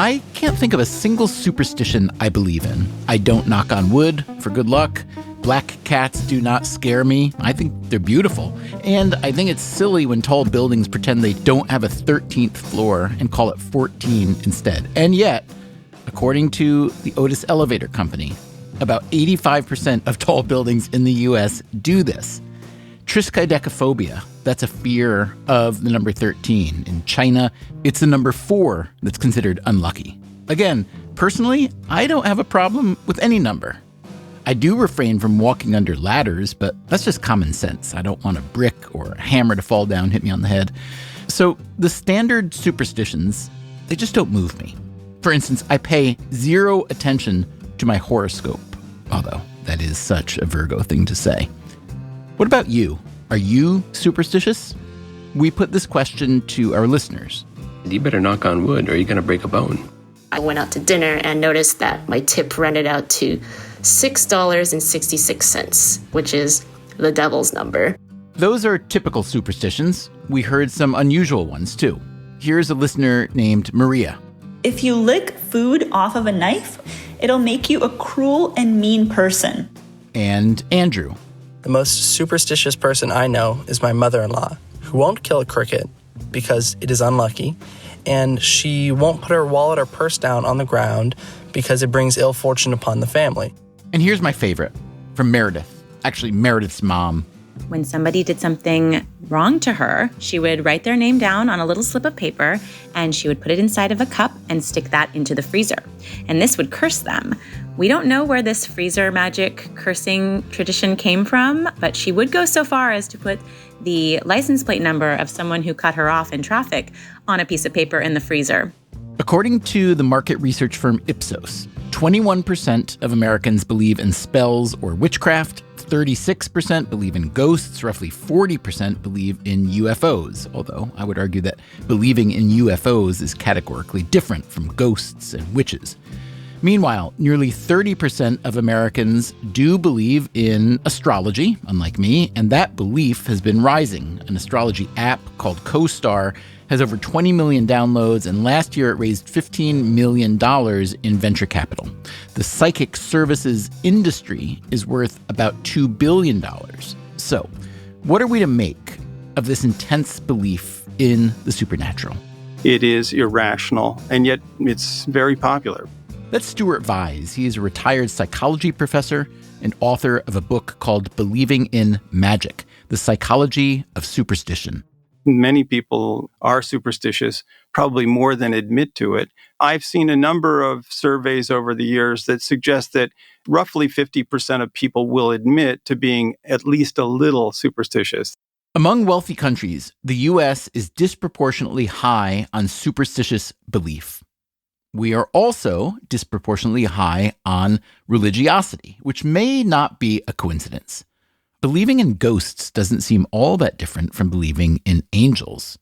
I can't think of a single superstition I believe in. I don't knock on wood for good luck. Black cats do not scare me. I think they're beautiful. And I think it's silly when tall buildings pretend they don't have a 13th floor and call it 14 instead. And yet, according to the Otis Elevator Company, about 85% of tall buildings in the U.S. do this. Triskaidekaphobia, that's a fear of the number 13. In China, it's the number 4 that's considered unlucky. Again, personally, I don't have a problem with any number. I do refrain from walking under ladders, but that's just common sense. I don't want a brick or a hammer to fall down, hit me on the head. So the standard superstitions, they just don't move me. For instance, I pay zero attention to my horoscope, although that is such a Virgo thing to say. What about you? Are you superstitious? We put this question to our listeners. You better knock on wood or you're going to break a bone. I went out to dinner and noticed that my tip rendered out to $6.66, which is the devil's number. Those are typical superstitions. We heard some unusual ones, too. Here's a listener named Maria. If you lick food off of a knife, it'll make you a cruel and mean person. And Andrew. The most superstitious person I know is my mother-in-law, who won't kill a cricket because it is unlucky, and she won't put her wallet or purse down on the ground because it brings ill fortune upon the family. And here's my favorite, from Meredith. Actually, Meredith's mom. When somebody did something wrong to her, she would write their name down on a little slip of paper, and she would put it inside of a cup and stick that into the freezer. And this would curse them. We don't know where this freezer magic cursing tradition came from, but she would go so far as to put the license plate number of someone who cut her off in traffic on a piece of paper in the freezer. According to the market research firm Ipsos, 21% of Americans believe in spells or witchcraft, 36% believe in ghosts, roughly 40% believe in UFOs, although I would argue that believing in UFOs is categorically different from ghosts and witches. Meanwhile, nearly 30% of Americans do believe in astrology, unlike me, and that belief has been rising. An astrology app called CoStar has over 20 million downloads, and last year it raised $15 million in venture capital. The psychic services industry is worth about $2 billion. So, what are we to make of this intense belief in the supernatural? It is irrational, and yet it's very popular. That's Stuart Vyse. He is a retired psychology professor and author of a book called Believing in Magic, The Psychology of Superstition. Many people are superstitious, probably more than admit to it. I've seen a number of surveys over the years that suggest that roughly 50% of people will admit to being at least a little superstitious. Among wealthy countries, the U.S. is disproportionately high on superstitious belief. We are also disproportionately high on religiosity, which may not be a coincidence. Believing in ghosts doesn't seem all that different from believing in angels.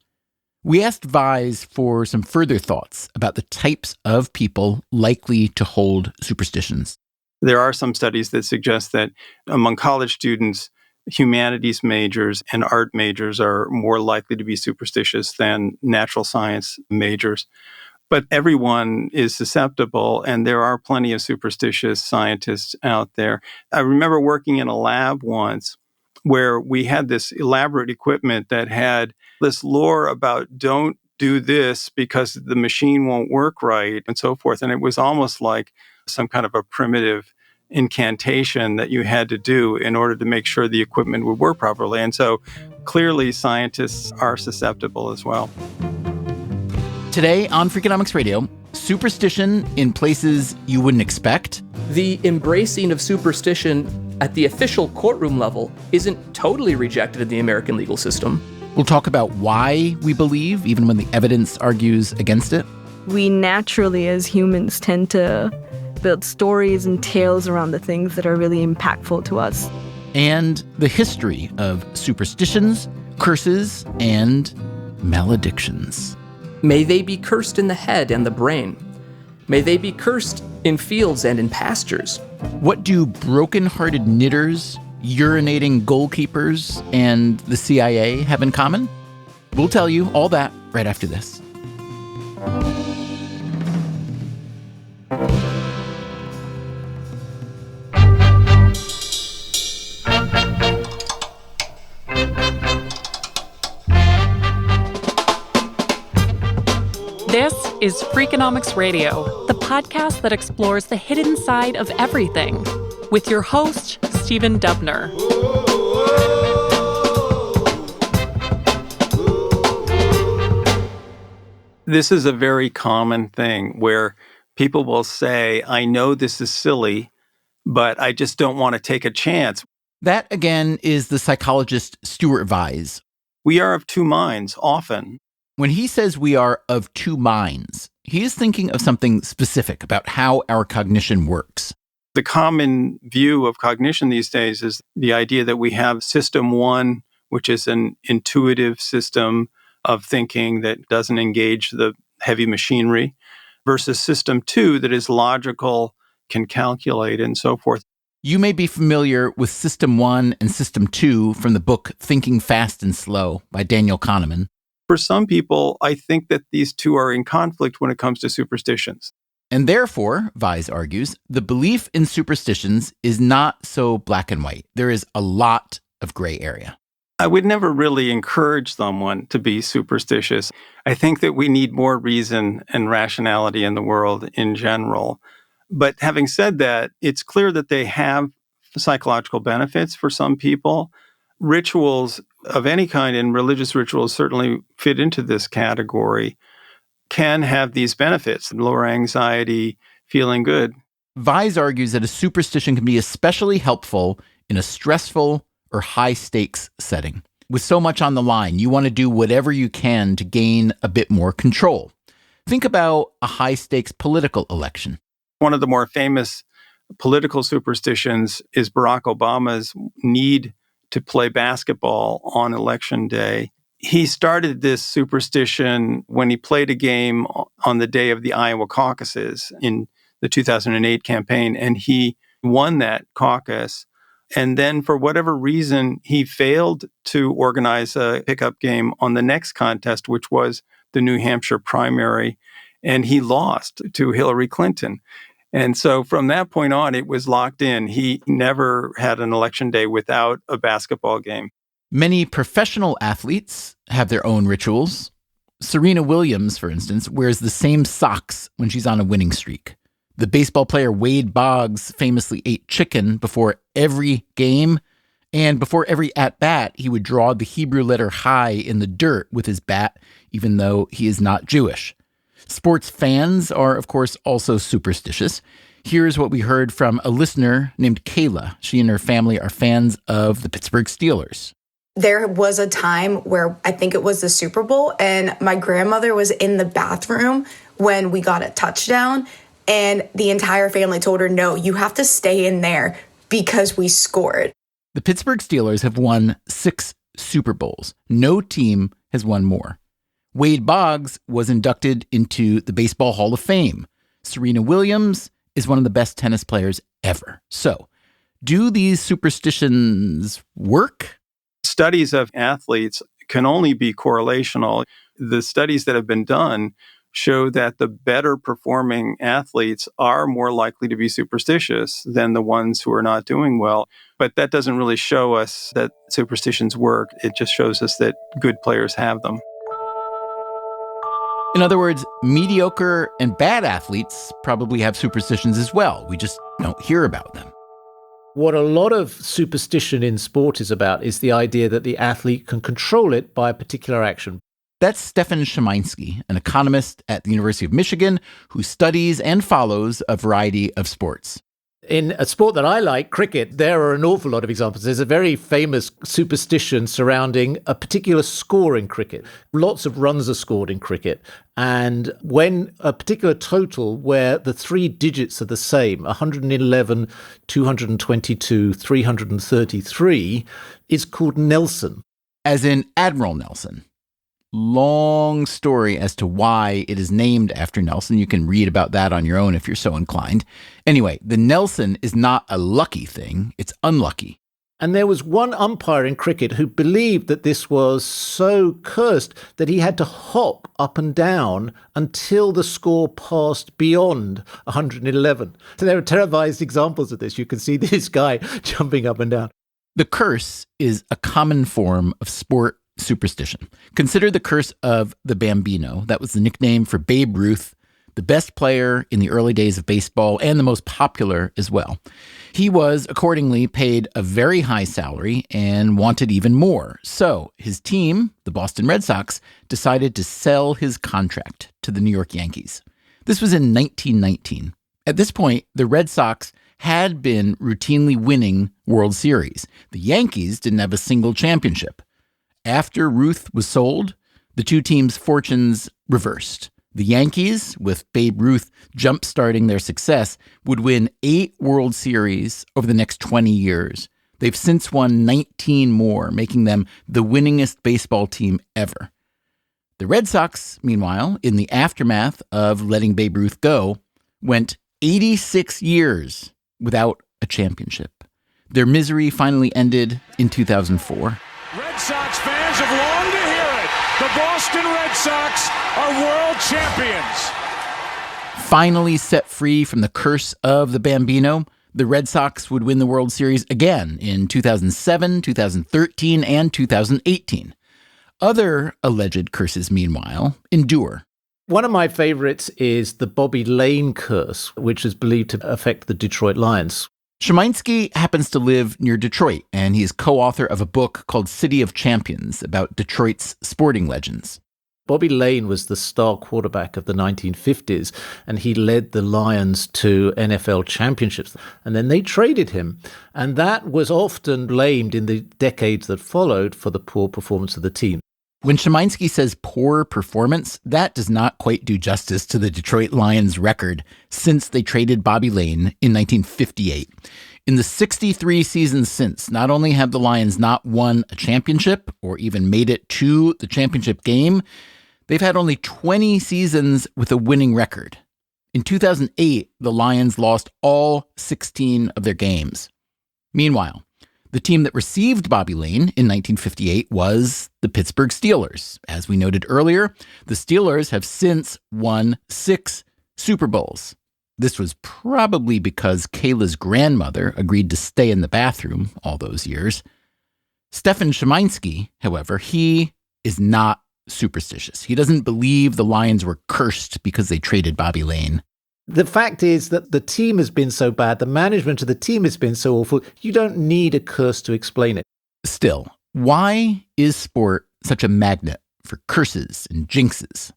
We asked Vyse for some further thoughts about the types of people likely to hold superstitions. There are some studies that suggest that among college students, humanities majors and art majors are more likely to be superstitious than natural science majors. But everyone is susceptible, and there are plenty of superstitious scientists out there. I remember working in a lab once where we had this elaborate equipment that had this lore about don't do this because the machine won't work right and so forth. And it was almost like some kind of a primitive incantation that you had to do in order to make sure the equipment would work properly. And so clearly scientists are susceptible as well. Today on Freakonomics Radio, superstition in places you wouldn't expect. The embracing of superstition at the official courtroom level isn't totally rejected in the American legal system. We'll talk about why we believe, even when the evidence argues against it. We naturally, as humans, tend to build stories and tales around the things that are really impactful to us. And the history of superstitions, curses, and maledictions. May they be cursed in the head and the brain. May they be cursed in fields and in pastures. What do broken-hearted knitters, urinating goalkeepers, and the C.I.A. have in common? We'll tell you all that right after this. This is Freakonomics Radio, the podcast that explores the hidden side of everything, with your host, Stephen Dubner. This is a very common thing where people will say, I know this is silly, but I just don't want to take a chance. That, again, is the psychologist Stuart Vyse. We are of two minds, often. When he says we are of two minds, he is thinking of something specific about how our cognition works. The common view of cognition these days is the idea that we have system one, which is an intuitive system of thinking that doesn't engage the heavy machinery, versus system two that is logical, can calculate, and so forth. You may be familiar with System 1 and System 2 from the book Thinking Fast and Slow by Daniel Kahneman. For some people, I think that these two are in conflict when it comes to superstitions. And therefore, Vyse argues, the belief in superstitions is not so black and white. There is a lot of gray area. I would never really encourage someone to be superstitious. I think that we need more reason and rationality in the world in general. But having said that, it's clear that they have psychological benefits for some people. Rituals of any kind, and religious rituals certainly fit into this category, can have these benefits: lower anxiety, feeling good. Vyse argues that a superstition can be especially helpful in a stressful or high-stakes setting. With so much on the line, you want to do whatever you can to gain a bit more control. Think about a high-stakes political election. One of the more famous political superstitions is Barack Obama's need to play basketball on election day. He started this superstition when he played a game on the day of the Iowa caucuses in the 2008 campaign, and he won that caucus. And then for whatever reason, he failed to organize a pickup game on the next contest, which was the New Hampshire primary, and he lost to Hillary Clinton. And so from that point on, it was locked in. He never had an election day without a basketball game. Many professional athletes have their own rituals. Serena Williams, for instance, wears the same socks when she's on a winning streak. The baseball player Wade Boggs famously ate chicken before every game, and before every at-bat, he would draw the Hebrew letter Chai in the dirt with his bat, even though he is not Jewish. Sports fans are, of course, also superstitious. Here's what we heard from a listener named Kayla. She and her family are fans of the Pittsburgh Steelers. There was a time where I think it was the Super Bowl, and my grandmother was in the bathroom when we got a touchdown, and the entire family told her, no, you have to stay in there because we scored. The Pittsburgh Steelers have won 6 Super Bowls. No team has won more. Wade Boggs was inducted into the Baseball Hall of Fame. Serena Williams is one of the best tennis players ever. So, do these superstitions work? Studies of athletes can only be correlational. The studies that have been done show that the better performing athletes are more likely to be superstitious than the ones who are not doing well. But that doesn't really show us that superstitions work. It just shows us that good players have them. In other words, mediocre and bad athletes probably have superstitions as well. We just don't hear about them. What a lot of superstition in sport is about is the idea that the athlete can control it by a particular action. That's Stefan Szymański, an economist at the University of Michigan who studies and follows a variety of sports. In a sport that I like, cricket, there are an awful lot of examples. There's a very famous superstition surrounding a particular score in cricket. Lots of runs are scored in cricket. And when a particular total where the 3 digits are the same, 111, 222, 333, is called Nelson. As in Admiral Nelson. Long story as to why it is named after Nelson. You can read about that on your own if you're so inclined. Anyway, the Nelson is not a lucky thing. It's unlucky. And there was one umpire in cricket who believed that this was so cursed that he had to hop up and down until the score passed beyond 111. So there are televised examples of this. You can see this guy jumping up and down. The curse is a common form of sport superstition. Consider the curse of the Bambino. That was the nickname for Babe Ruth, the best player in the early days of baseball and the most popular as well. He was accordingly paid a very high salary and wanted even more. So his team, the Boston Red Sox, decided to sell his contract to the New York Yankees. This was in 1919. At this point, the Red Sox had been routinely winning World Series. The Yankees didn't have a single championship. After Ruth was sold, the two teams' fortunes reversed. The Yankees, with Babe Ruth jump-starting their success, would win 8 World Series over the next 20 years. They've since won 19 more, making them the winningest baseball team ever. The Red Sox, meanwhile, in the aftermath of letting Babe Ruth go, went 86 years without a championship. Their misery finally ended in 2004. Red Sox fans have longed to hear it. The Boston Red Sox are world champions. Finally set free from the curse of the Bambino, the Red Sox would win the World Series again in 2007, 2013, and 2018. Other alleged curses, meanwhile, endure. One of my favorites is the Bobby Layne curse, which is believed to affect the Detroit Lions. Szymański happens to live near Detroit, and he is co-author of a book called City of Champions about Detroit's sporting legends. Bobby Layne was the star quarterback of the 1950s, and he led the Lions to NFL championships. And then they traded him, and that was often blamed in the decades that followed for the poor performance of the team. When Szymański says poor performance, that does not quite do justice to the Detroit Lions' record since they traded Bobby Layne in 1958. In the 63 seasons since, not only have the Lions not won a championship or even made it to the championship game, they've had only 20 seasons with a winning record. In 2008, the Lions lost all 16 of their games. Meanwhile, the team that received Bobby Layne in 1958 was the Pittsburgh Steelers. As we noted earlier, the Steelers have since won 6 Super Bowls. This was probably because Kayla's grandmother agreed to stay in the bathroom all those years. Stefan Szymański, however, he is not superstitious. He doesn't believe the Lions were cursed because they traded Bobby Layne. The fact is that the team has been so bad, the management of the team has been so awful, you don't need a curse to explain it. Still, why is sport such a magnet for curses and jinxes?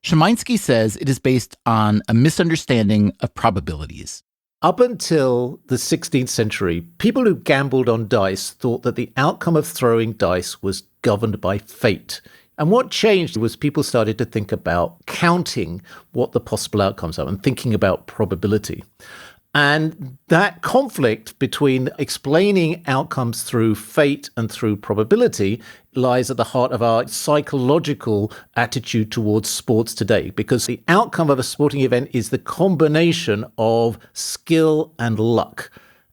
Szymański says it is based on a misunderstanding of probabilities. Up until the 16th century, people who gambled on dice thought that the outcome of throwing dice was governed by fate. And what changed was people started to think about counting what the possible outcomes are and thinking about probability. And that conflict between explaining outcomes through fate and through probability lies at the heart of our psychological attitude towards sports today, because the outcome of a sporting event is the combination of skill and luck.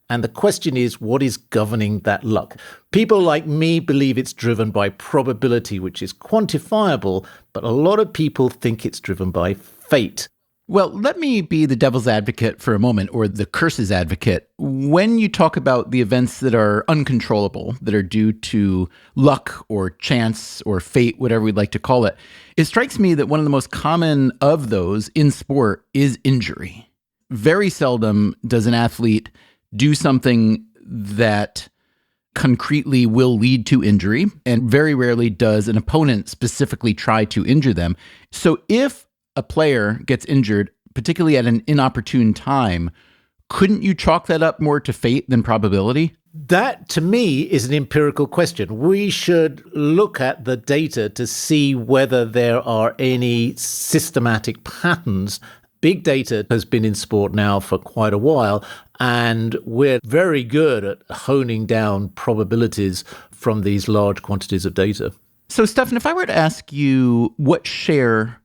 And the question is, what is governing that luck? People like me believe it's driven by probability, which is quantifiable, but a lot of people think it's driven by fate. Well, let me be the devil's advocate for a moment, or the curses advocate. When you talk about the events that are uncontrollable, that are due to luck or chance or fate, whatever we'd like to call it, it strikes me that one of the most common of those in sport is injury. Very seldom does an athlete do something that concretely will lead to injury, and very rarely does an opponent specifically try to injure them. So if a player gets injured, particularly at an inopportune time, couldn't you chalk that up more to fate than probability? That, to me, is an empirical question. We should look at the data to see whether there are any systematic patterns. Big data has been in sport now for quite a while, and we're very good at honing down probabilities from these large quantities of data. So, Stefan, if I were to ask you what share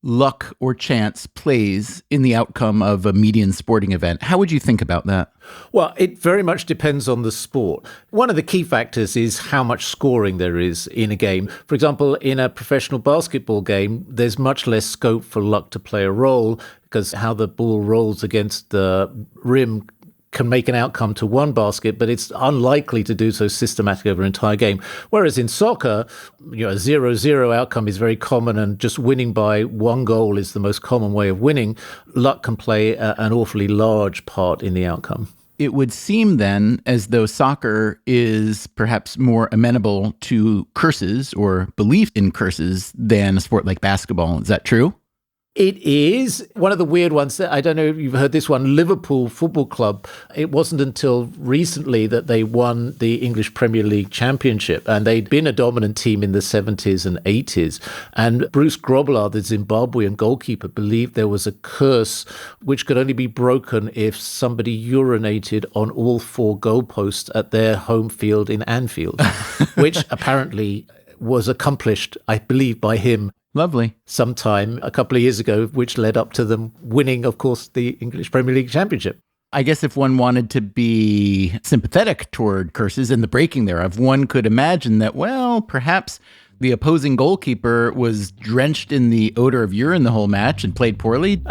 luck or chance plays in the outcome of a median sporting event, how would you think about that? Well, it very much depends on the sport. One of the key factors is how much scoring there is in a game. For example, in a professional basketball game, there's much less scope for luck to play a role because how the ball rolls against the rim can make an outcome to one basket, but it's unlikely to do so systematically over an entire game. Whereas in soccer, a 0-0 outcome is very common, and just winning by one goal is the most common way of winning. Luck can play an awfully large part in the outcome. It would seem then as though soccer is perhaps more amenable to curses or belief in curses than a sport like basketball. Is that true? It is. One of the weird ones, I don't know if you've heard this one, Liverpool Football Club. It wasn't until recently that they won the English Premier League Championship, and they'd been a dominant team in the 70s and 80s. And Bruce Grobbelaar, the Zimbabwean goalkeeper, believed there was a curse which could only be broken if somebody urinated on all 4 goalposts at their home field in Anfield, which apparently was accomplished, I believe, by him. Lovely. Sometime a couple of years ago, which led up to them winning, of course, the English Premier League Championship. I guess if one wanted to be sympathetic toward curses and the breaking thereof, one could imagine that, well, perhaps the opposing goalkeeper was drenched in the odor of urine the whole match and played poorly.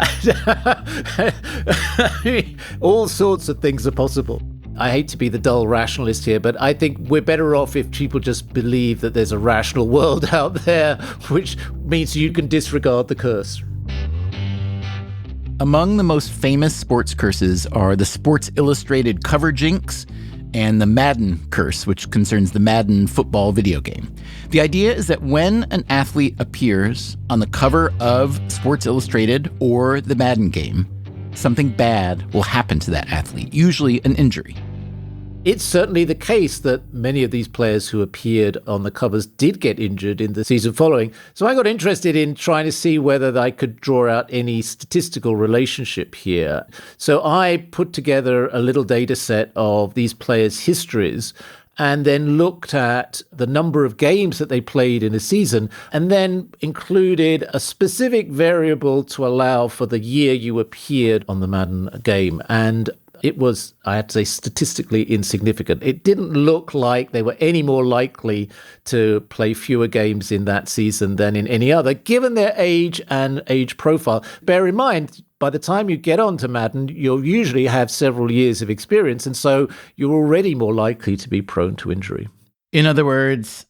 All sorts of things are possible. I hate to be the dull rationalist here, but I think we're better off if people just believe that there's a rational world out there, which means you can disregard the curse. Among the most famous sports curses are the Sports Illustrated cover jinx and the Madden curse, which concerns the Madden football video game. The idea is that when an athlete appears on the cover of Sports Illustrated or the Madden game, something bad will happen to that athlete, usually an injury. It's certainly the case that many of these players who appeared on the covers did get injured in the season following. So I got interested in trying to see whether I could draw out any statistical relationship here. So I put together a little data set of these players' histories and then looked at the number of games that they played in a season, and then included a specific variable to allow for the year you appeared on the Madden game. And it was, I have to say, statistically insignificant. It didn't look like they were any more likely to play fewer games in that season than in any other, given their age and age profile. Bear in mind, by the time you get onto Madden, you'll usually have several years of experience, and so you're already more likely to be prone to injury. In other words,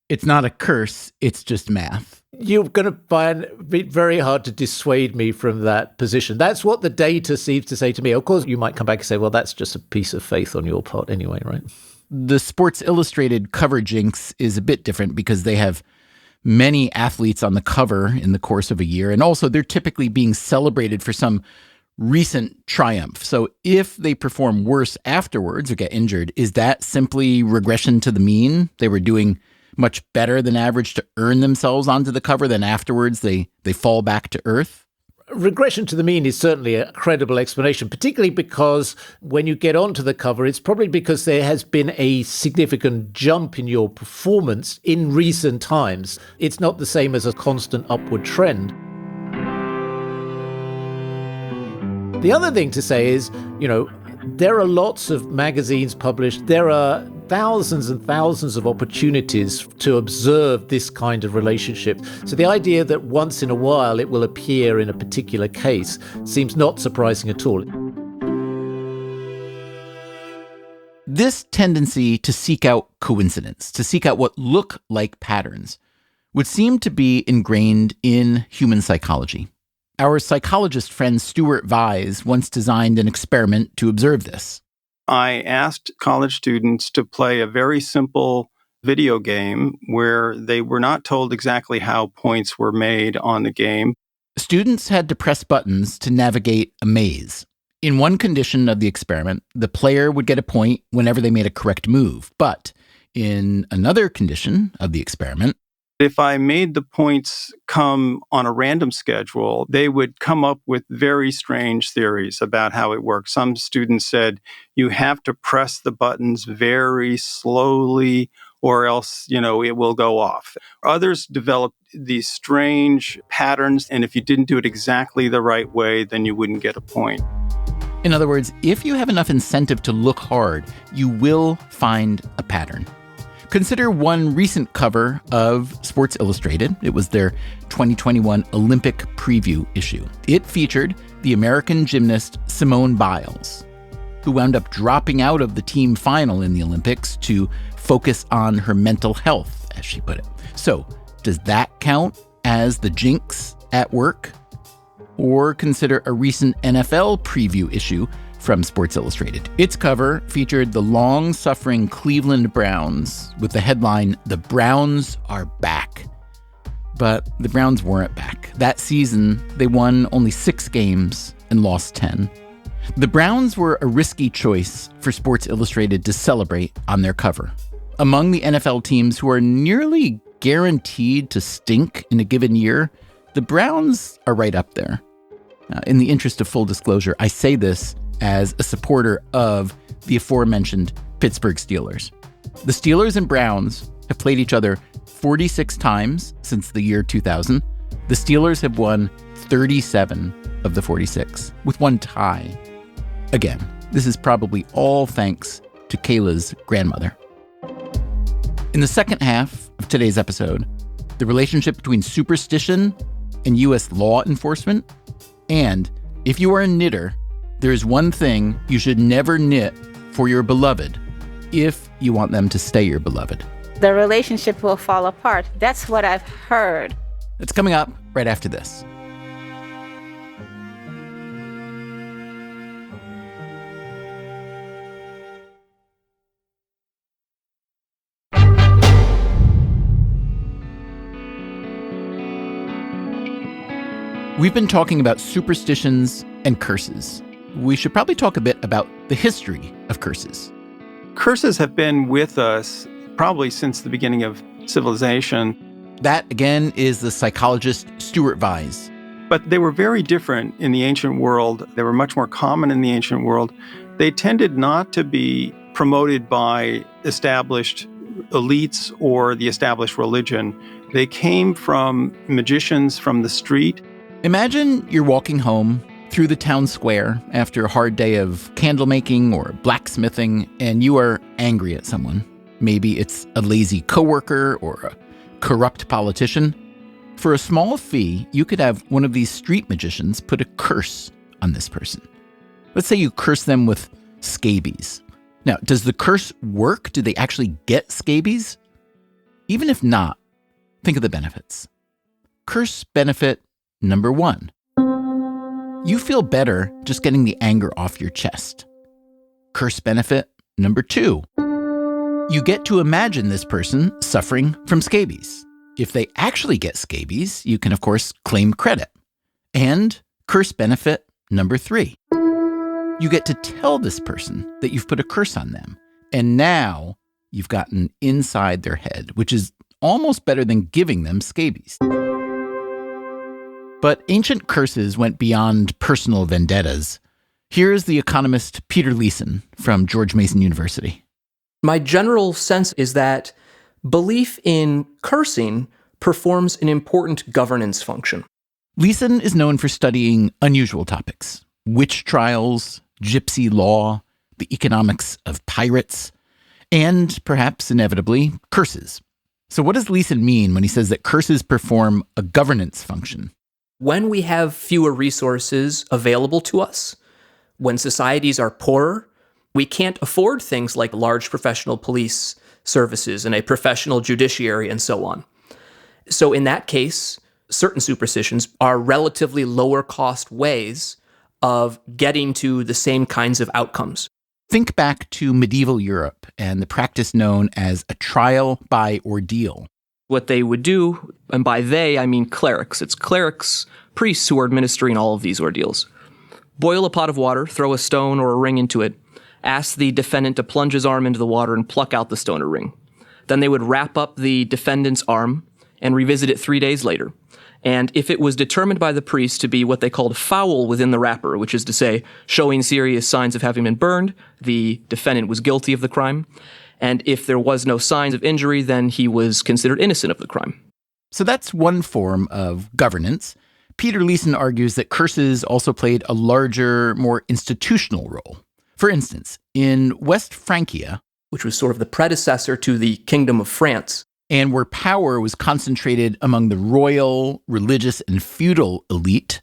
it's not a curse, it's just math. You're going to find it very hard to dissuade me from that position. That's what the data seems to say to me. Of course, you might come back and say, well, that's just a piece of faith on your part anyway, right? The Sports Illustrated cover jinx is a bit different because they have many athletes on the cover in the course of a year, and also they're typically being celebrated for some recent triumph. So if they perform worse afterwards or get injured, is that simply regression to the mean? They were doing much better than average to earn themselves onto the cover, then afterwards they fall back to earth? Regression to the mean is certainly a credible explanation, particularly because when you get onto the cover, it's probably because there has been a significant jump in your performance in recent times. It's not the same as a constant upward trend. The other thing to say is, there are lots of magazines published. There are thousands and thousands of opportunities to observe this kind of relationship. So the idea that once in a while it will appear in a particular case seems not surprising at all. This tendency to seek out coincidence, to seek out what look like patterns, would seem to be ingrained in human psychology. Our psychologist friend Stuart Vyse once designed an experiment to observe this. I asked college students to play a very simple video game where they were not told exactly how points were made on the game. Students had to press buttons to navigate a maze. In one condition of the experiment, the player would get a point whenever they made a correct move. But in another condition of the experiment, if I made the points come on a random schedule, they would come up with very strange theories about how it works. Some students said, you have to press the buttons very slowly or else, it will go off. Others developed these strange patterns, and if you didn't do it exactly the right way, then you wouldn't get a point. In other words, if you have enough incentive to look hard, you will find a pattern. Consider one recent cover of Sports Illustrated. It was their 2021 Olympic preview issue. It featured the American gymnast Simone Biles, who wound up dropping out of the team final in the Olympics to focus on her mental health, as she put it. So, does that count as the jinx at work? Or consider a recent NFL preview issue from Sports Illustrated. Its cover featured the long-suffering Cleveland Browns with the headline, "The Browns Are Back." But the Browns weren't back. That season, they won only 6 games and lost 10. The Browns were a risky choice for Sports Illustrated to celebrate on their cover. Among the NFL teams who are nearly guaranteed to stink in a given year, the Browns are right up there. In the interest of full disclosure, I say this as a supporter of the aforementioned Pittsburgh Steelers. The Steelers and Browns have played each other 46 times since the year 2000. The Steelers have won 37 of the 46, with one tie. Again, this is probably all thanks to Kayla's grandmother. In the second half of today's episode, the relationship between superstition and U.S. law enforcement. And if you are a knitter, there is one thing you should never knit for your beloved if you want them to stay your beloved. The relationship will fall apart. That's what I've heard. It's coming up right after this. We've been talking about superstitions and curses. We should probably talk a bit about the history of curses. Curses have been with us probably since the beginning of civilization. That, again, is the psychologist Stuart Vyse. But they were very different in the ancient world. They were much more common in the ancient world. They tended not to be promoted by established elites or the established religion. They came from magicians from the street. Imagine you're walking home through the town square after a hard day of candle making or blacksmithing, and you are angry at someone. Maybe it's a lazy coworker or a corrupt politician. For a small fee, you could have one of these street magicians put a curse on this person. Let's say you curse them with scabies. Now, does the curse work? Do they actually get scabies? Even if not, think of the benefits. Curse benefit number 1. You feel better just getting the anger off your chest. Curse benefit number 2. You get to imagine this person suffering from scabies. If they actually get scabies, you can, of course, claim credit. And curse benefit number 3. You get to tell this person that you've put a curse on them. And now you've gotten inside their head, which is almost better than giving them scabies. But ancient curses went beyond personal vendettas. Here's the economist Peter Leeson from George Mason University. My general sense is that belief in cursing performs an important governance function. Leeson is known for studying unusual topics: witch trials, gypsy law, the economics of pirates, and perhaps inevitably, curses. So what does Leeson mean when he says that curses perform a governance function? When we have fewer resources available to us, when societies are poorer, we can't afford things like large professional police services and a professional judiciary and so on. So in that case, certain superstitions are relatively lower cost ways of getting to the same kinds of outcomes. Think back to medieval Europe and the practice known as a trial by ordeal. What they would do, and by they, I mean clerics. It's clerics, priests who are administering all of these ordeals. Boil a pot of water, throw a stone or a ring into it, ask the defendant to plunge his arm into the water and pluck out the stone or ring. Then they would wrap up the defendant's arm and revisit it 3 days later. And if it was determined by the priest to be what they called foul within the wrapper, which is to say, showing serious signs of having been burned, the defendant was guilty of the crime. And if there was no signs of injury, then he was considered innocent of the crime. So that's one form of governance. Peter Leeson argues that curses also played a larger, more institutional role. For instance, in West Francia, which was sort of the predecessor to the Kingdom of France, and where power was concentrated among the royal, religious, and feudal elite,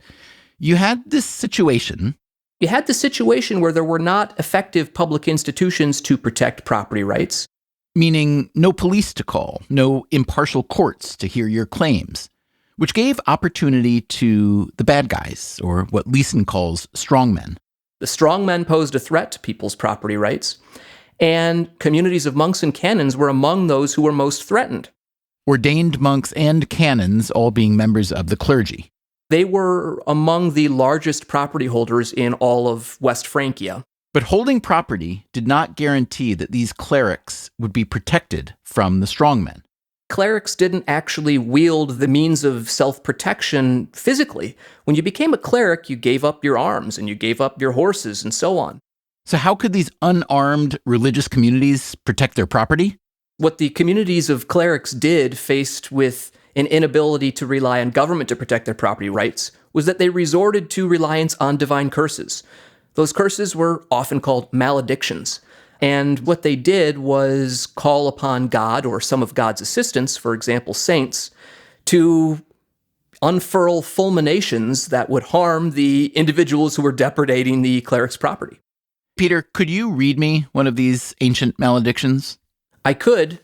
you had this situation You had the situation where there were not effective public institutions to protect property rights. Meaning no police to call, no impartial courts to hear your claims, which gave opportunity to the bad guys, or what Leeson calls strongmen. The strongmen posed a threat to people's property rights, and communities of monks and canons were among those who were most threatened. Ordained monks and canons all being members of the clergy. They were among the largest property holders in all of West Francia. But holding property did not guarantee that these clerics would be protected from the strongmen. Clerics didn't actually wield the means of self-protection physically. When you became a cleric, you gave up your arms and you gave up your horses and so on. So how could these unarmed religious communities protect their property? What the communities of clerics did, faced with an inability to rely on government to protect their property rights, was that they resorted to reliance on divine curses. Those curses were often called maledictions. And what they did was call upon God or some of God's assistants, for example, saints, to unfurl fulminations that would harm the individuals who were depredating the cleric's property. Peter, could you read me one of these ancient maledictions? I could.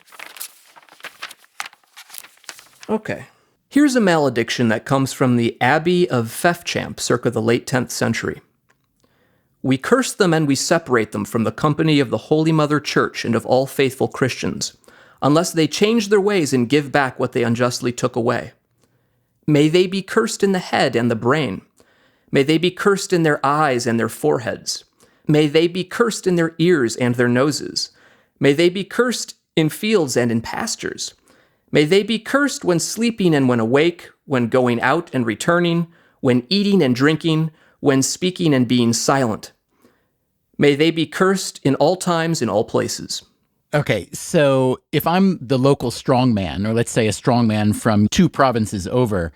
Okay. Here's a malediction that comes from the Abbey of Fefchamp, circa the late 10th century. We curse them and we separate them from the company of the Holy Mother Church and of all faithful Christians, unless they change their ways and give back what they unjustly took away. May they be cursed in the head and the brain. May they be cursed in their eyes and their foreheads. May they be cursed in their ears and their noses. May they be cursed in fields and in pastures. May they be cursed when sleeping and when awake, when going out and returning, when eating and drinking, when speaking and being silent. May they be cursed in all times, in all places. Okay, so if I'm the local strongman, or let's say a strongman from 2 provinces over,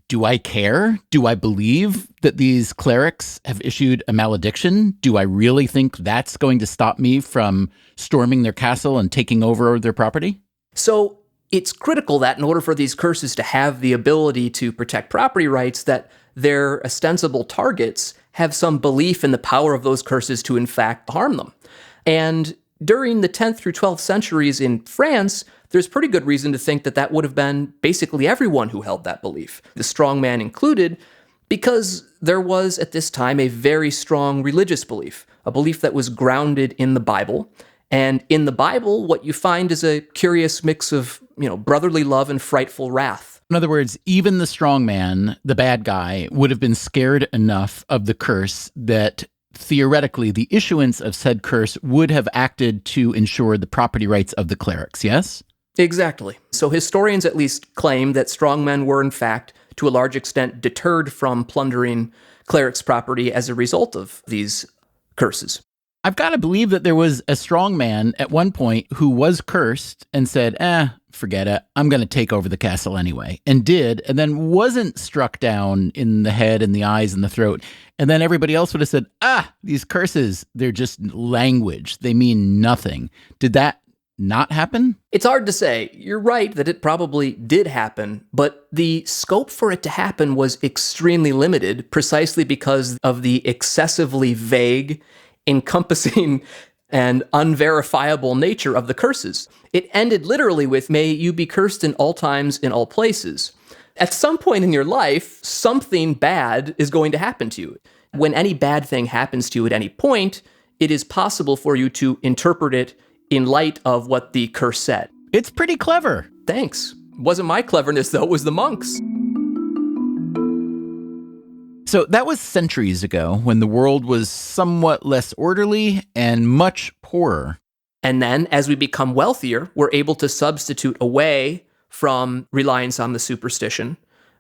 do I care? Do I believe that these clerics have issued a malediction? Do I really think that's going to stop me from storming their castle and taking over their property? So it's critical that in order for these curses to have the ability to protect property rights, that their ostensible targets have some belief in the power of those curses to in fact harm them. And during the 10th through 12th centuries in France, there's pretty good reason to think that that would have been basically everyone who held that belief, the strongman included, because there was at this time a very strong religious belief, a belief that was grounded in the Bible. And in the Bible, what you find is a curious mix of, brotherly love and frightful wrath. In other words, even the strongman, the bad guy, would have been scared enough of the curse that theoretically the issuance of said curse would have acted to ensure the property rights of the clerics, yes? Exactly. So historians at least claim that strongmen were in fact, to a large extent, deterred from plundering clerics' property as a result of these curses. I've got to believe that there was a strongman at one point who was cursed and said, forget it, I'm going to take over the castle anyway, and did, and then wasn't struck down in the head and the eyes and the throat. And then everybody else would have said, these curses, they're just language. They mean nothing. Did that not happen? It's hard to say. You're right that it probably did happen, but the scope for it to happen was extremely limited precisely because of the excessively vague, encompassing and unverifiable nature of the curses. It ended literally with, may you be cursed in all times, in all places. At some point in your life, something bad is going to happen to you. When any bad thing happens to you at any point, it is possible for you to interpret it in light of what the curse said. It's pretty clever. Thanks. It wasn't my cleverness, though. It was the monks. So that was centuries ago when the world was somewhat less orderly and much poorer. And then as we become wealthier, we're able to substitute away from reliance on the superstition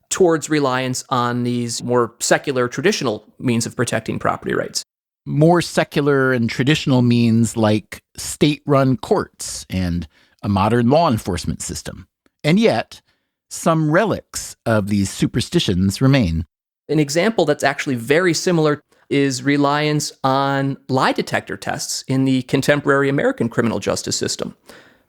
towards reliance on these more secular, traditional means of protecting property rights. More secular and traditional means like state-run courts and a modern law enforcement system. And yet, some relics of these superstitions remain. An example that's actually very similar is reliance on lie detector tests in the contemporary American criminal justice system.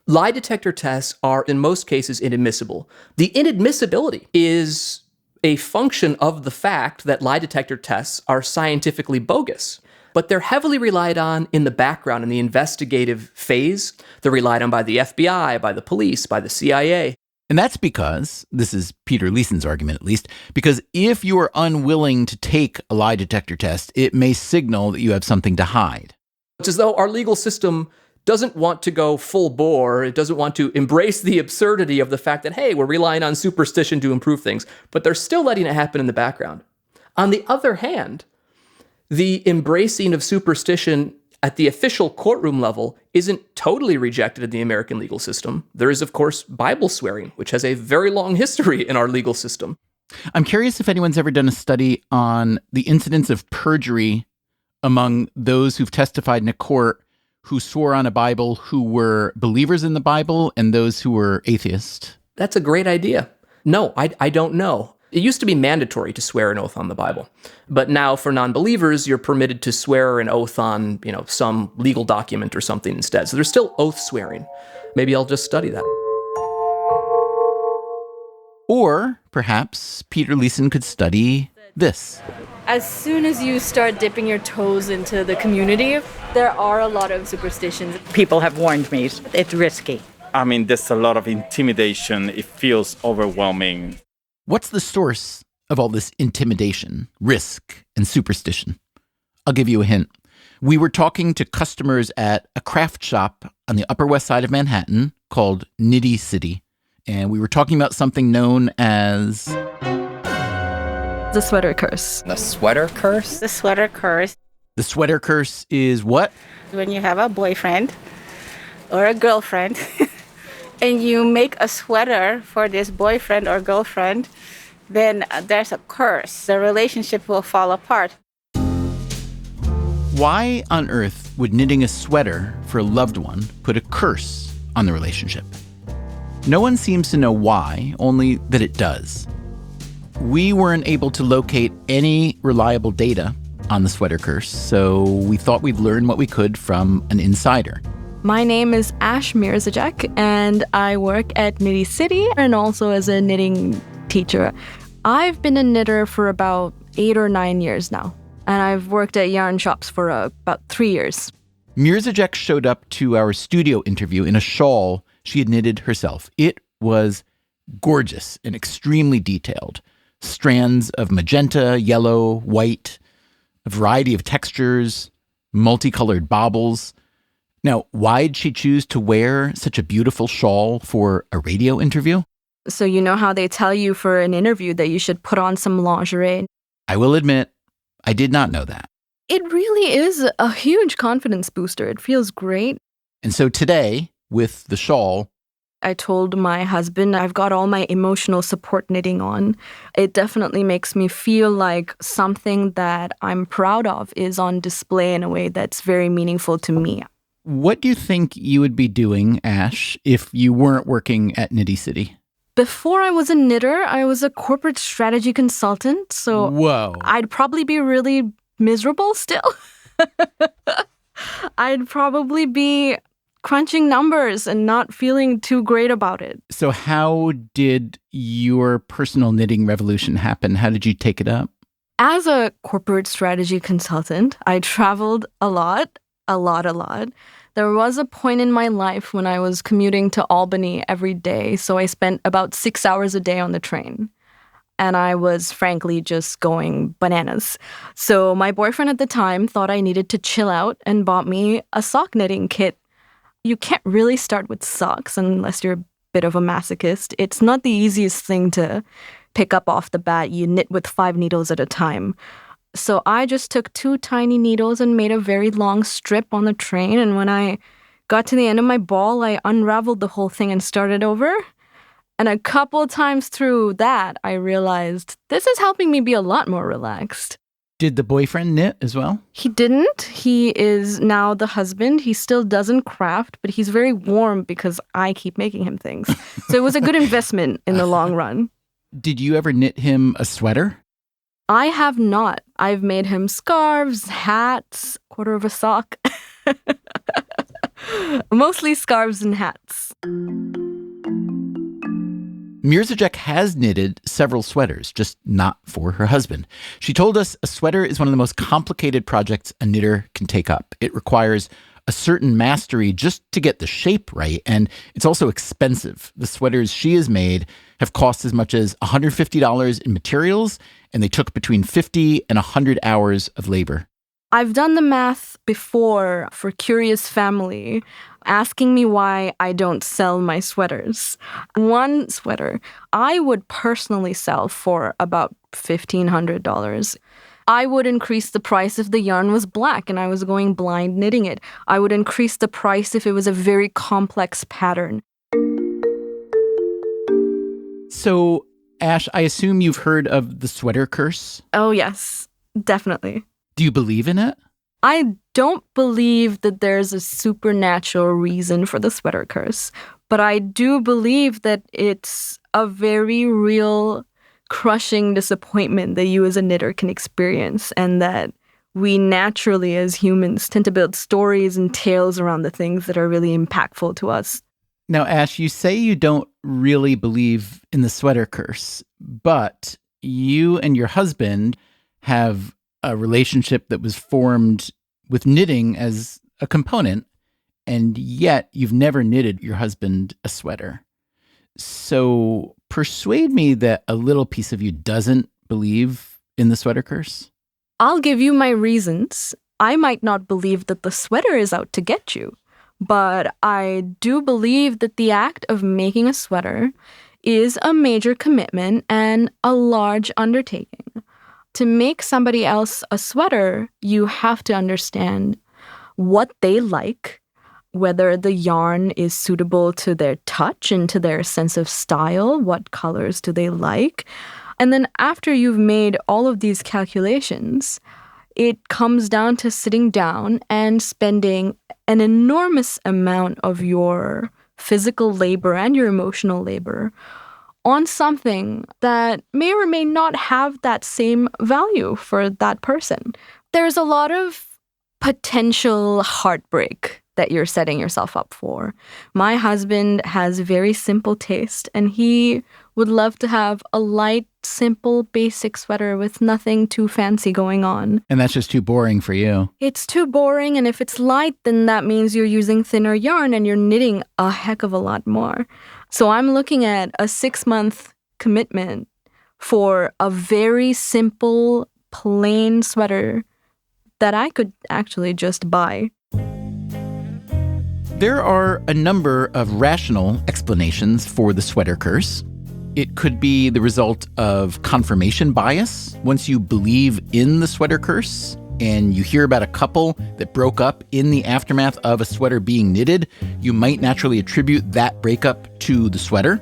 Lie detector tests are, in most cases, inadmissible. The inadmissibility is a function of the fact that lie detector tests are scientifically bogus. But they're heavily relied on in the background, in the investigative phase. They're relied on by the FBI, by the police, by the CIA. And that's because, this is Peter Leeson's argument at least, because if you are unwilling to take a lie detector test, it may signal that you have something to hide. It's as though our legal system doesn't want to go full bore. It doesn't want to embrace the absurdity of the fact that, hey, we're relying on superstition to improve things, but they're still letting it happen in the background. On the other hand, the embracing of superstition at the official courtroom level isn't totally rejected in the American legal system. There is, of course, Bible swearing, which has a very long history in our legal system. I'm curious if anyone's ever done a study on the incidence of perjury among those who've testified in a court who swore on a Bible who were believers in the Bible and those who were atheists. That's a great idea. No, I don't know. It used to be mandatory to swear an oath on the Bible. But now for non-believers, you're permitted to swear an oath on, some legal document or something instead. So there's still oath swearing. Maybe I'll just study that. Or perhaps Peter Leeson could study this. As soon as you start dipping your toes into the community, there are a lot of superstitions. People have warned me it's risky. I mean, there's a lot of intimidation. It feels overwhelming. What's the source of all this intimidation, risk, and superstition? I'll give you a hint. We were talking to customers at a craft shop on the Upper West Side of Manhattan called Nitty City, and we were talking about something known as the sweater curse. The sweater curse? The sweater curse. The sweater curse is what? When you have a boyfriend or a girlfriend and you make a sweater for this boyfriend or girlfriend, then there's a curse. The relationship will fall apart. Why on earth would knitting a sweater for a loved one put a curse on the relationship? No one seems to know why, only that it does. We weren't able to locate any reliable data on the sweater curse, so we thought we'd learn what we could from an insider. My name is Ash Mirzajek, and I work at Nitty City and also as a knitting teacher. I've been a knitter for about 8 or 9 years now, and I've worked at yarn shops for about 3 years. Mirzajek showed up to our studio interview in a shawl she had knitted herself. It was gorgeous and extremely detailed. Strands of magenta, yellow, white, a variety of textures, multicolored baubles. Now, why'd she choose to wear such a beautiful shawl for a radio interview? So you know how they tell you for an interview that you should put on some lingerie? I will admit, I did not know that. It really is a huge confidence booster. It feels great. And so today, with the shawl, I told my husband I've got all my emotional support knitting on. It definitely makes me feel like something that I'm proud of is on display in a way that's very meaningful to me. What do you think you would be doing, Ash, if you weren't working at Nitty City? Before I was a knitter, I was a corporate strategy consultant, so Whoa. I'd probably be really miserable still. I'd probably be crunching numbers and not feeling too great about it. So how did your personal knitting revolution happen? How did you take it up? As a corporate strategy consultant, I traveled a lot. There was a point in my life when I was commuting to Albany every day, so I spent about 6 hours a day on the train. And I was frankly just going bananas. So my boyfriend at the time thought I needed to chill out and bought me a sock knitting kit. You can't really start with socks unless you're a bit of a masochist. It's not the easiest thing to pick up off the bat. You knit with 5 needles at a time. So I just took 2 tiny needles and made a very long strip on the train. And when I got to the end of my ball, I unraveled the whole thing and started over. And a couple of times through that, I realized this is helping me be a lot more relaxed. Did the boyfriend knit as well? He didn't. He is now the husband. He still doesn't craft, but he's very warm because I keep making him things. So it was a good investment in the long run. Did you ever knit him a sweater? I have not. I've made him scarves, hats, quarter of a sock. Mostly scarves and hats. Mirzajek has knitted several sweaters, just not for her husband. She told us a sweater is one of the most complicated projects a knitter can take up. It requires a certain mastery just to get the shape right, and it's also expensive. The sweaters she has made have cost as much as $150 in materials, and they took between 50 and 100 hours of labor. I've done the math before for Curious Family, asking me why I don't sell my sweaters. One sweater I would personally sell for about $1,500. I would increase the price if the yarn was black and I was going blind knitting it. I would increase the price if it was a very complex pattern. So, Ash, I assume you've heard of the sweater curse? Oh, yes, definitely. Do you believe in it? I don't believe that there's a supernatural reason for the sweater curse, but I do believe that it's a very real, crushing disappointment that you as a knitter can experience, and that we naturally as humans tend to build stories and tales around the things that are really impactful to us. Now, Ash, you say you don't really believe in the sweater curse, but you and your husband have a relationship that was formed with knitting as a component, and yet you've never knitted your husband a sweater. So persuade me that a little piece of you doesn't believe in the sweater curse. I'll give you my reasons. I might not believe that the sweater is out to get you, but I do believe that the act of making a sweater is a major commitment and a large undertaking. To make somebody else a sweater, you have to understand what they like, whether the yarn is suitable to their touch and to their sense of style, what colors do they like. And then after you've made all of these calculations, it comes down to sitting down and spending an enormous amount of your physical labor and your emotional labor on something that may or may not have that same value for that person. There's a lot of potential heartbreak that you're setting yourself up for. My husband has very simple taste, and he would love to have a light, simple, basic sweater with nothing too fancy going on. And that's just too boring for you. It's too boring, and if it's light, then that means you're using thinner yarn and you're knitting a heck of a lot more. So I'm looking at a 6-month commitment for a very simple, plain sweater that I could actually just buy. There are a number of rational explanations for the sweater curse. It could be the result of confirmation bias. Once you believe in the sweater curse and you hear about a couple that broke up in the aftermath of a sweater being knitted, you might naturally attribute that breakup to the sweater.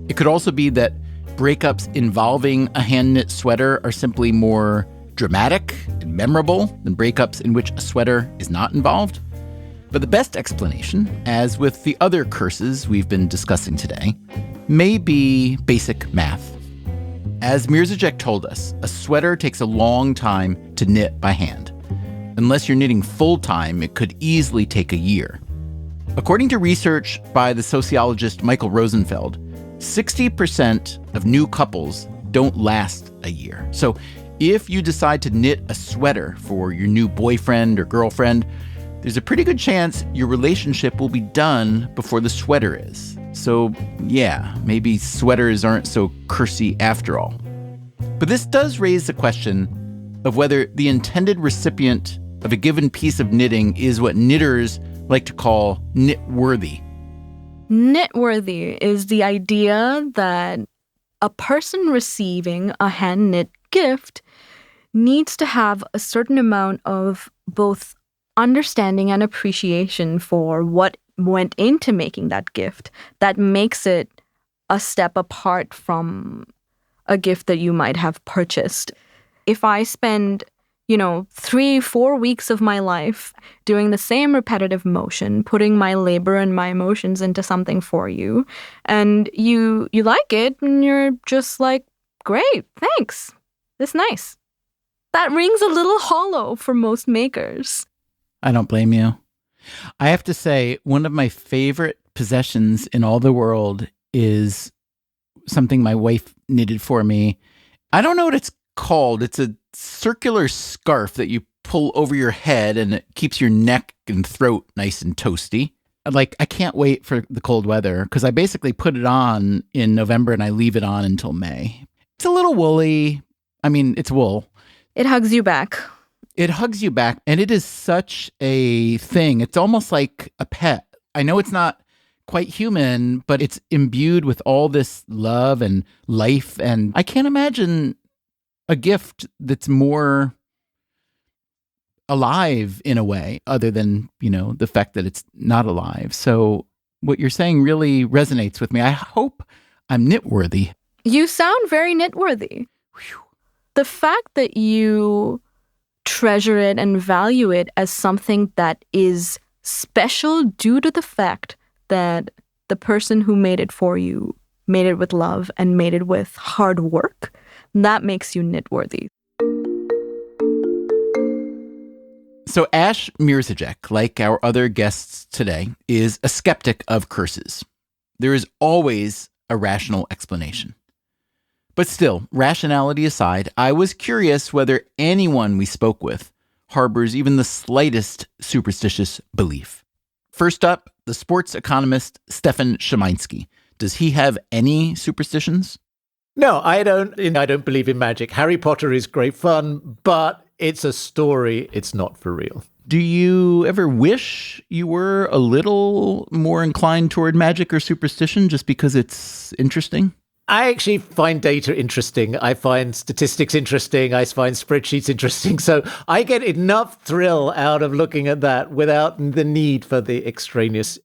It could also be that breakups involving a hand-knit sweater are simply more dramatic and memorable than breakups in which a sweater is not involved. But the best explanation, as with the other curses we've been discussing today, may be basic math. As Mirzajek told us, a sweater takes a long time to knit by hand. Unless you're knitting full-time, it could easily take a year. According to research by the sociologist Michael Rosenfeld, 60% of new couples don't last a year. So if you decide to knit a sweater for your new boyfriend or girlfriend, there's a pretty good chance your relationship will be done before the sweater is. So yeah, maybe sweaters aren't so cursy after all. But this does raise the question of whether the intended recipient of a given piece of knitting is what knitters like to call knit-worthy. Knit-worthy is the idea that a person receiving a hand-knit gift needs to have a certain amount of both understanding and appreciation for what went into making that gift that makes it a step apart from a gift that you might have purchased. If I spend, 3-4 weeks of my life doing the same repetitive motion, putting my labor and my emotions into something for you, and you like it, and you're just like, great, thanks, that's nice. That rings a little hollow for most makers. I don't blame you. I have to say, one of my favorite possessions in all the world is something my wife knitted for me. I don't know what it's called. It's a circular scarf that you pull over your head and it keeps your neck and throat nice and toasty. Like, I can't wait for the cold weather because I basically put it on in November and I leave it on until May. It's a little woolly. I mean, it's wool. It hugs you back. It hugs you back, and it is such a thing. It's almost like a pet. I know it's not quite human, but it's imbued with all this love and life, and I can't imagine a gift that's more alive in a way, other than, the fact that it's not alive. So what you're saying really resonates with me. I hope I'm knitworthy. You sound very knitworthy. Whew. The fact that you treasure it and value it as something that is special due to the fact that the person who made it for you made it with love and made it with hard work, that makes you knitworthy. So Ash Mirzajek, like our other guests today, is a skeptic of curses. There is always a rational explanation. But still, rationality aside, I was curious whether anyone we spoke with harbors even the slightest superstitious belief. First up, the sports economist Stefan Szymański. Does he have any superstitions? No, I don't believe in magic. Harry Potter is great fun, but it's a story. It's not for real. Do you ever wish you were a little more inclined toward magic or superstition just because it's interesting? I actually find data interesting. I find statistics interesting. I find spreadsheets interesting. So I get enough thrill out of looking at that without the need for the extraneous.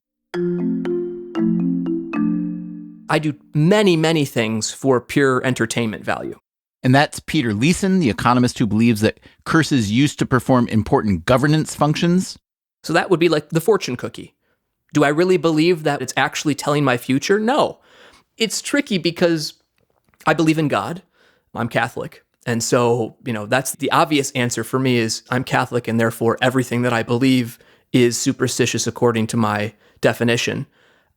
I do many, many things for pure entertainment value. And that's Peter Leeson, the economist who believes that curses used to perform important governance functions. So that would be like the fortune cookie. Do I really believe that it's actually telling my future? No. It's tricky because I believe in God. I'm Catholic. And so, that's the obvious answer for me is I'm Catholic, and therefore everything that I believe is superstitious according to my definition.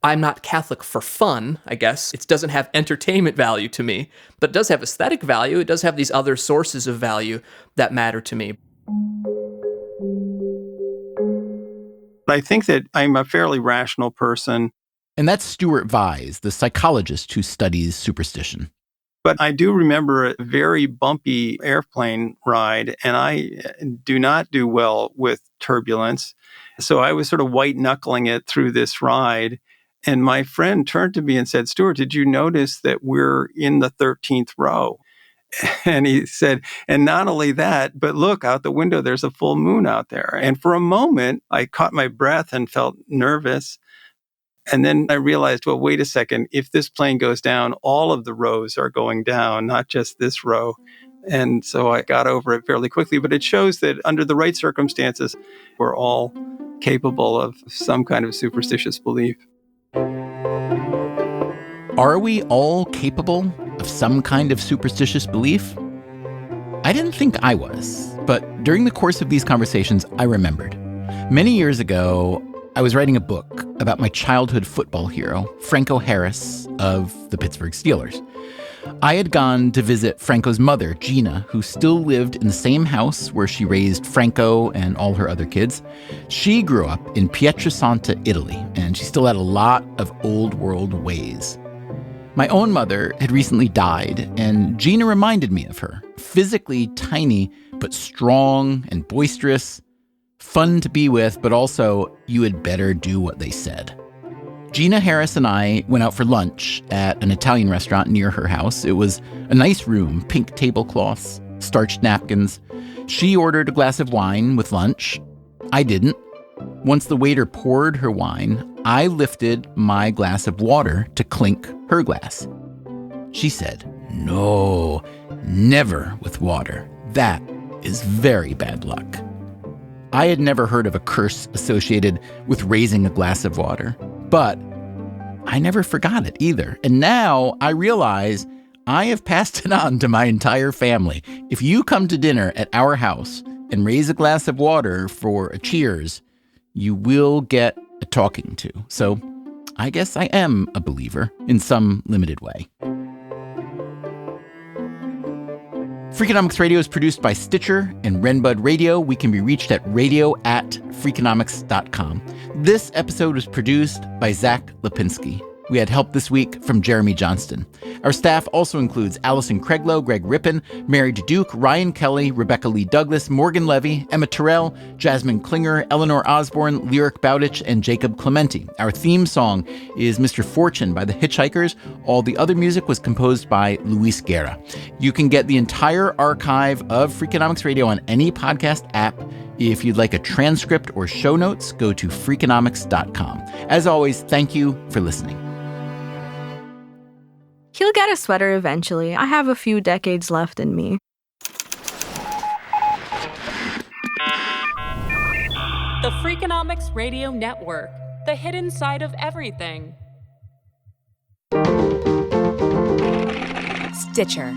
I'm not Catholic for fun, I guess. It doesn't have entertainment value to me, but it does have aesthetic value. It does have these other sources of value that matter to me. I think that I'm a fairly rational person. And that's Stuart Vyse, the psychologist who studies superstition. But I do remember a very bumpy airplane ride, and I do not do well with turbulence. So I was sort of white-knuckling it through this ride. And my friend turned to me and said, "Stuart, did you notice that we're in the 13th row?" And he said, "And not only that, but look, out the window, there's a full moon out there." And for a moment, I caught my breath and felt nervous. And then I realized, well, wait a second, if this plane goes down, all of the rows are going down, not just this row. And so I got over it fairly quickly. But it shows that under the right circumstances, we're all capable of some kind of superstitious belief. Are we all capable of some kind of superstitious belief? I didn't think I was, but during the course of these conversations, I remembered. Many years ago, I was writing a book about my childhood football hero, Franco Harris of the Pittsburgh Steelers. I had gone to visit Franco's mother, Gina, who still lived in the same house where she raised Franco and all her other kids. She grew up in Pietrasanta, Italy, and she still had a lot of old world ways. My own mother had recently died, and Gina reminded me of her. Physically tiny, but strong and boisterous. Fun to be with, but also, you had better do what they said. Gina Harris and I went out for lunch at an Italian restaurant near her house. It was a nice room, pink tablecloths, starched napkins. She ordered a glass of wine with lunch. I didn't. Once the waiter poured her wine, I lifted my glass of water to clink her glass. She said, "No, never with water. That is very bad luck." I had never heard of a curse associated with raising a glass of water, but I never forgot it either. And now I realize I have passed it on to my entire family. If you come to dinner at our house and raise a glass of water for a cheers, you will get a talking to. So I guess I am a believer in some limited way. Freakonomics Radio is produced by Stitcher and Renbud Radio. We can be reached at radio@freakonomics.com. This episode was produced by Zach Lipinski. We had help this week from Jeremy Johnston. Our staff also includes Allison Craiglow, Greg Rippin, Mary Duke, Ryan Kelly, Rebecca Lee Douglas, Morgan Levy, Emma Terrell, Jasmine Klinger, Eleanor Osborne, Lyric Bowditch, and Jacob Clementi. Our theme song is Mr. Fortune by the Hitchhikers. All the other music was composed by Luis Guerra. You can get the entire archive of Freakonomics Radio on any podcast app. If you'd like a transcript or show notes, go to freakonomics.com. As always, thank you for listening. He'll get a sweater eventually. I have a few decades left in me. The Freakonomics Radio Network, the hidden side of everything. Stitcher.